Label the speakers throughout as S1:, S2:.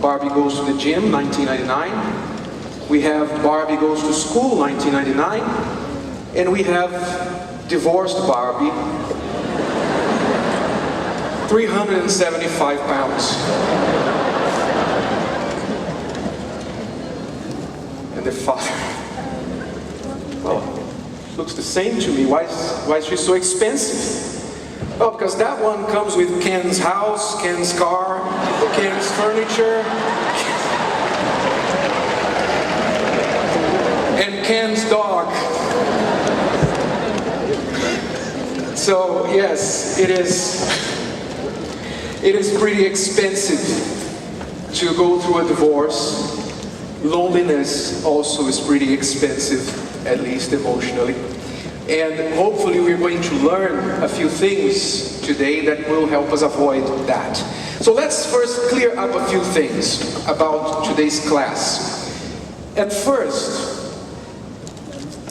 S1: Barbie Goes to the Gym, 1999. We have Barbie Goes to School, 1999. And we have Divorced Barbie, 375 pounds. And the father, well, looks the same to me. Why is she so expensive? Well, because that one comes with Ken's house, Ken's car, Ken's furniture, and Ken's dog. So yes, it is pretty expensive to go through a divorce. Loneliness also is pretty expensive, at least emotionally. And hopefully we're going to learn a few things today that will help us avoid that. So let's first clear up a few things about today's class. At first,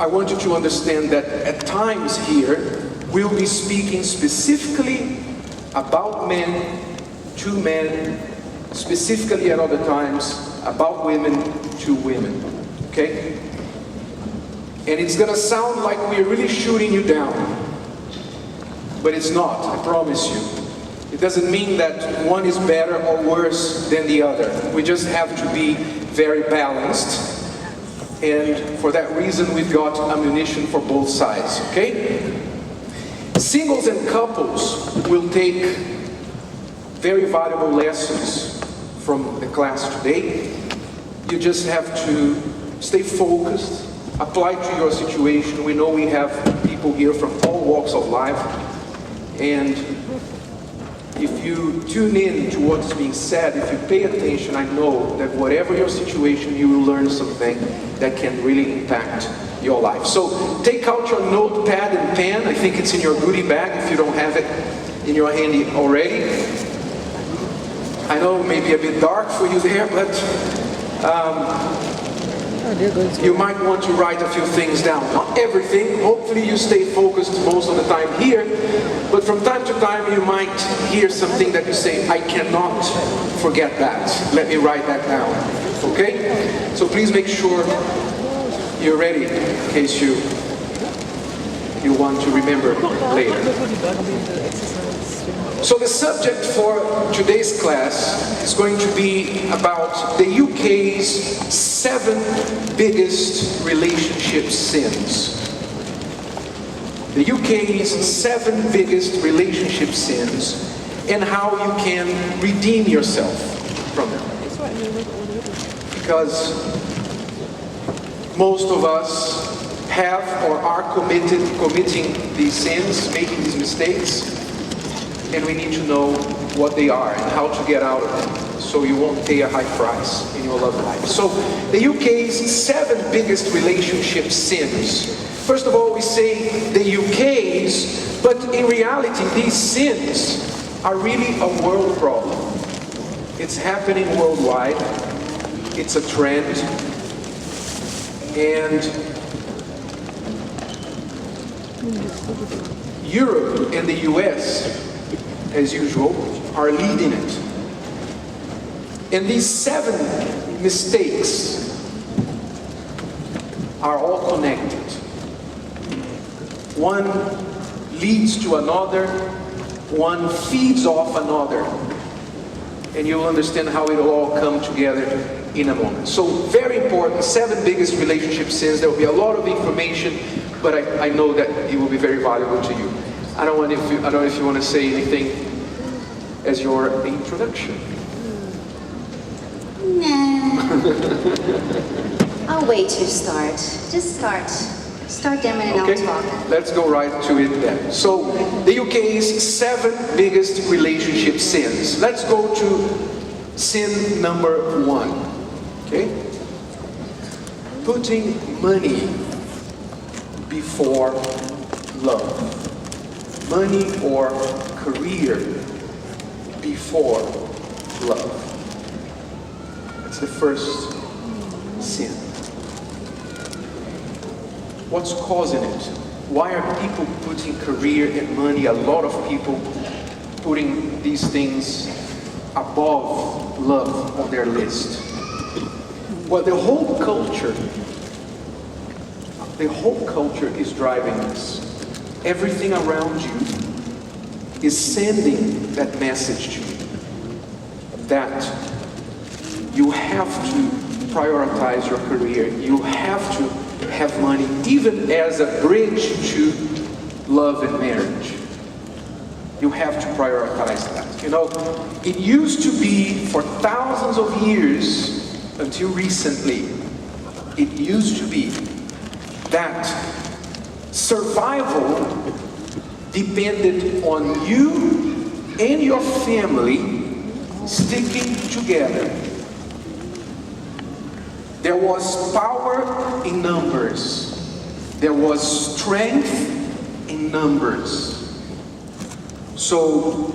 S1: I want you to understand that at times here, we'll be speaking specifically about men, to men, specifically at other times about women, to women, okay? And it's gonna sound like we're really shooting you down, but it's not, I promise you. It doesn't mean that one is better or worse than the other. We just have to be very balanced. And for that reason, we've got ammunition for both sides, okay? Singles and couples will take very valuable lessons from the class today. You just have to stay focused, apply to your situation. We know we have people here from all walks of life. And if you tune in to what's being said, if you pay attention, I know that whatever your situation, you will learn something that can really impact your life. So take out your notepad and pen. I think it's in your goodie bag if you don't have it in your handy already. I know it may be a bit dark for you there, but you might want to write a few things down. Not everything. Hopefully you stay focused most of the time here, but from time to time you might hear something that you say, I cannot forget that. Let me write that down. Okay? So please make sure you're ready in case you want to remember later. So the subject for today's class is going to be about the UK's 7 biggest relationship sins. The UK's 7 biggest relationship sins and how you can redeem yourself from them. Because most of us have or are committing these sins, making these mistakes, and we need to know what they are and how to get out of them so you won't pay a high price in your love life. So the UK's 7 biggest relationship sins. First of all, we say the UK's, but in reality these sins are really a world problem. It's happening worldwide. It's a trend. And Europe and the US, as usual, are leading it. And these 7 mistakes are all connected. One leads to another, one feeds off another. And you'll understand how it will all come together in a moment. So very important, 7 biggest relationship sins. There will be a lot of information, but I know that it will be very valuable to you. I don't know if you want to say anything as your introduction.
S2: Nah. I'll wait to start. Just start. Start them and
S1: Okay,
S2: I'll talk.
S1: let's go right to it then. So, the UK's 7 biggest relationship sins. Let's go to sin number 1. Okay? Putting money before love. Money or career before love. That's the first sin. What's causing it? Why are people putting career and money, a lot of people putting these things above love on their list. Well, the whole culture is driving us. Everything around you is sending that message to you that you have to prioritize your career. You have to have money, even as a bridge to love and marriage. You have to prioritize that. You know, it used to be for thousands of years, until recently, it used to be that survival depended on you and your family sticking together. There was power in numbers. There was strength in numbers. So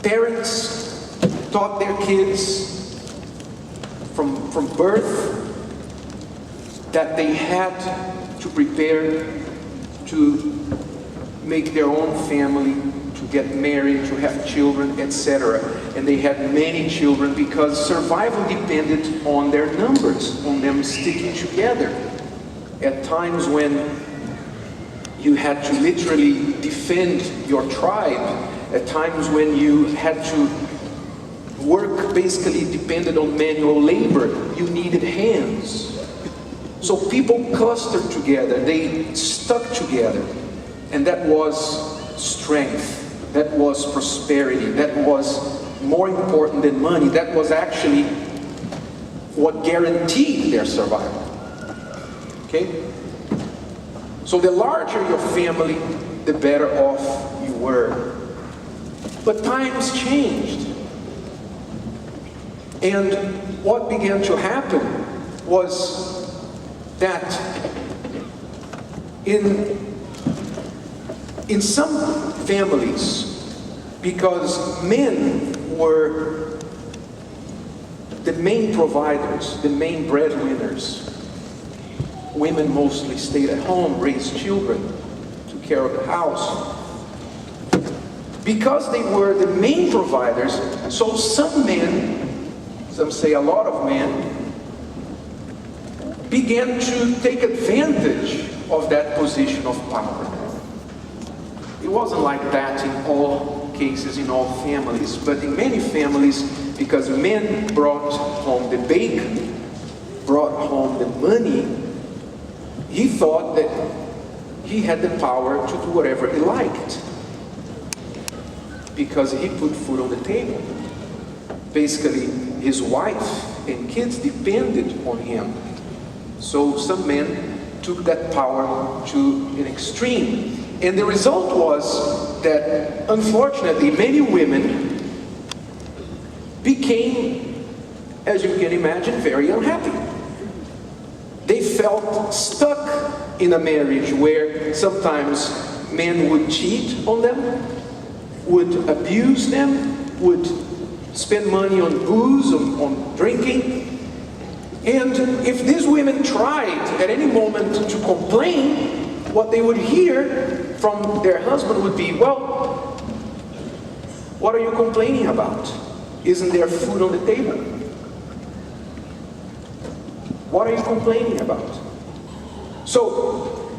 S1: parents taught their kids from birth that they had to prepare to make their own family, to get married, to have children, etc. And they had many children because survival depended on their numbers, on them sticking together. At times when you had to literally defend your tribe, at times when you had to work basically depended on manual labor, you needed hands. So people clustered together, they stuck together, and that was strength. That was prosperity. That was more important than money. That was actually what guaranteed their survival. Okay? So the larger your family, the better off you were. But times changed. And what began to happen was that in some families, because men were the main providers, the main breadwinners, women mostly stayed at home, raised children, took care of the house. Because they were the main providers, so some men, some say a lot of men, began to take advantage of that position of power. It wasn't like that in all cases, in all families, but in many families, because men brought home the bacon, brought home the money, he thought that he had the power to do whatever he liked, because he put food on the table. Basically, his wife and kids depended on him. So some men took that power to an extreme. And the result was that, unfortunately, many women became, as you can imagine, very unhappy. They felt stuck in a marriage where sometimes men would cheat on them, would abuse them, would spend money on booze, on drinking. And if these women tried at any moment to complain, what they would hear from their husband would be, well, what are you complaining about? Isn't there food on the table? What are you complaining about? So,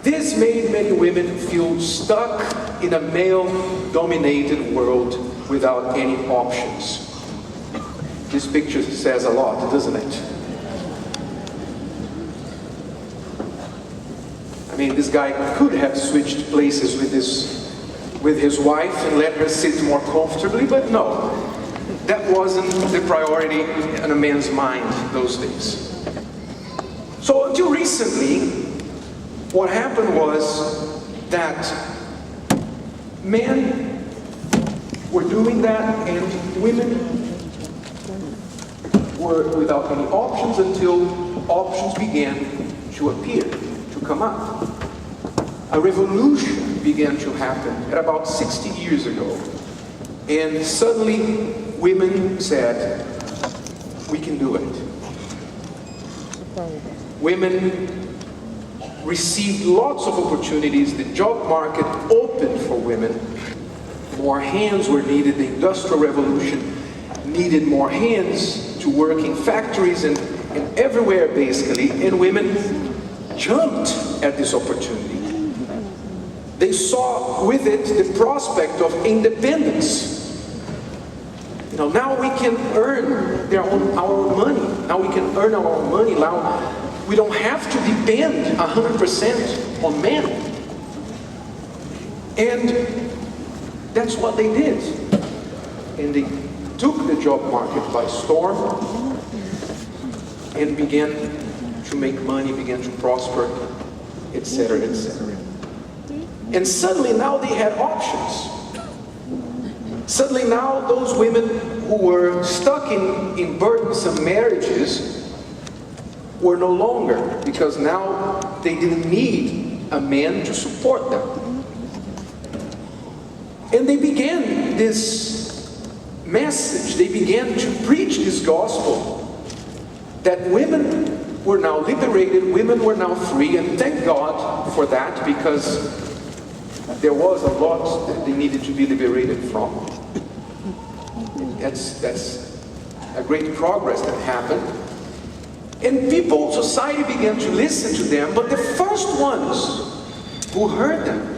S1: this made many women feel stuck in a male-dominated world without any options. This picture says a lot, doesn't it? I mean, this guy could have switched places with his wife and let her sit more comfortably, but no. That wasn't the priority in a man's mind those days. So until recently, what happened was that men were doing that and women were without any options until options began to appear, to come up. A revolution began to happen at about 60 years ago. And suddenly, women said, we can do it. Women received lots of opportunities. The job market opened for women. More hands were needed. The Industrial Revolution needed more hands to work in factories and everywhere basically, and women jumped at this opportunity. They saw with it the prospect of independence. Now we can earn our own money. Now we can earn our own money. Now we don't have to depend 100% on men. And that's what they did. And they took the job market by storm and began to make money, began to prosper, etc., etc. And suddenly now they had options. Suddenly now those women who were stuck in burdensome marriages were no longer, because now they didn't need a man to support them. And they began this message, they began to preach this gospel that women were now liberated, women were now free, and thank God for that, because there was a lot that they needed to be liberated from. That's a great progress that happened. And society began to listen to them, but the first ones who heard them,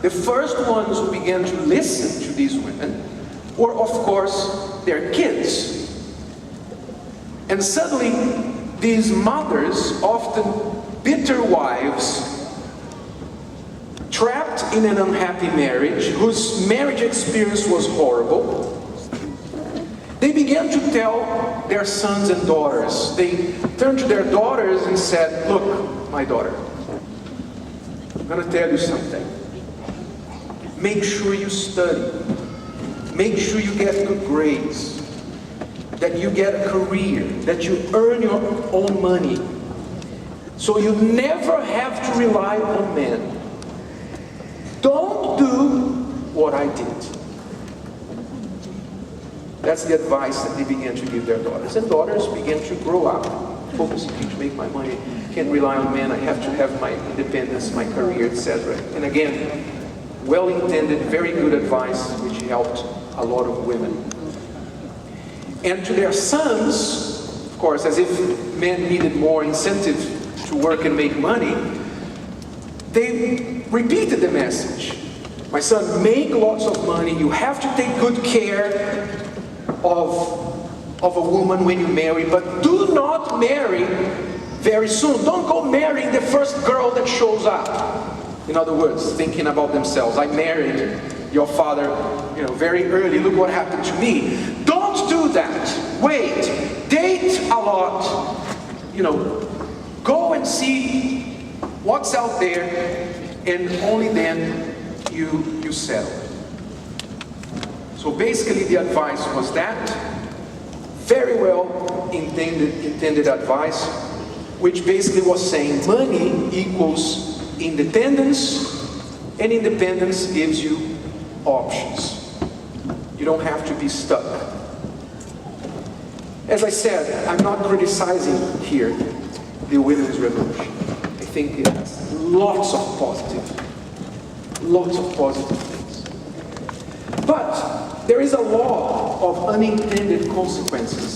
S1: the first ones who began to listen to these women were, of course, their kids. And suddenly, these mothers, often bitter wives, trapped in an unhappy marriage, whose marriage experience was horrible, they began to tell their sons and daughters. They turned to their daughters and said, "Look, my daughter, I'm going to tell you something. Make sure you study. Make sure you get good grades. That you get a career. That you earn your own money. So you never have to rely on men. Don't do what I did." That's the advice that they began to give their daughters. And daughters began to grow up, focusing to make my money, can't rely on men, I have to have my independence, my career, etc. And again, well-intended, very good advice, which helped a lot of women. And to their sons, of course, as if men needed more incentive to work and make money, they repeated the message. "My son, make lots of money. You have to take good care of a woman when you marry, but do not marry very soon. Don't go marrying the first girl that shows up." In other words, thinking about themselves. "I married your father, very early. Look what happened to me." Don't do that. Wait. Date a lot. Go and see what's out there, and only then you settle. So basically the advice was that. Very well intended advice, which basically was saying money equals independence, and independence gives you options. You don't have to be stuck. As I said, I'm not criticizing here the women's revolution. I think it has lots of positive things. But there is a law of unintended consequences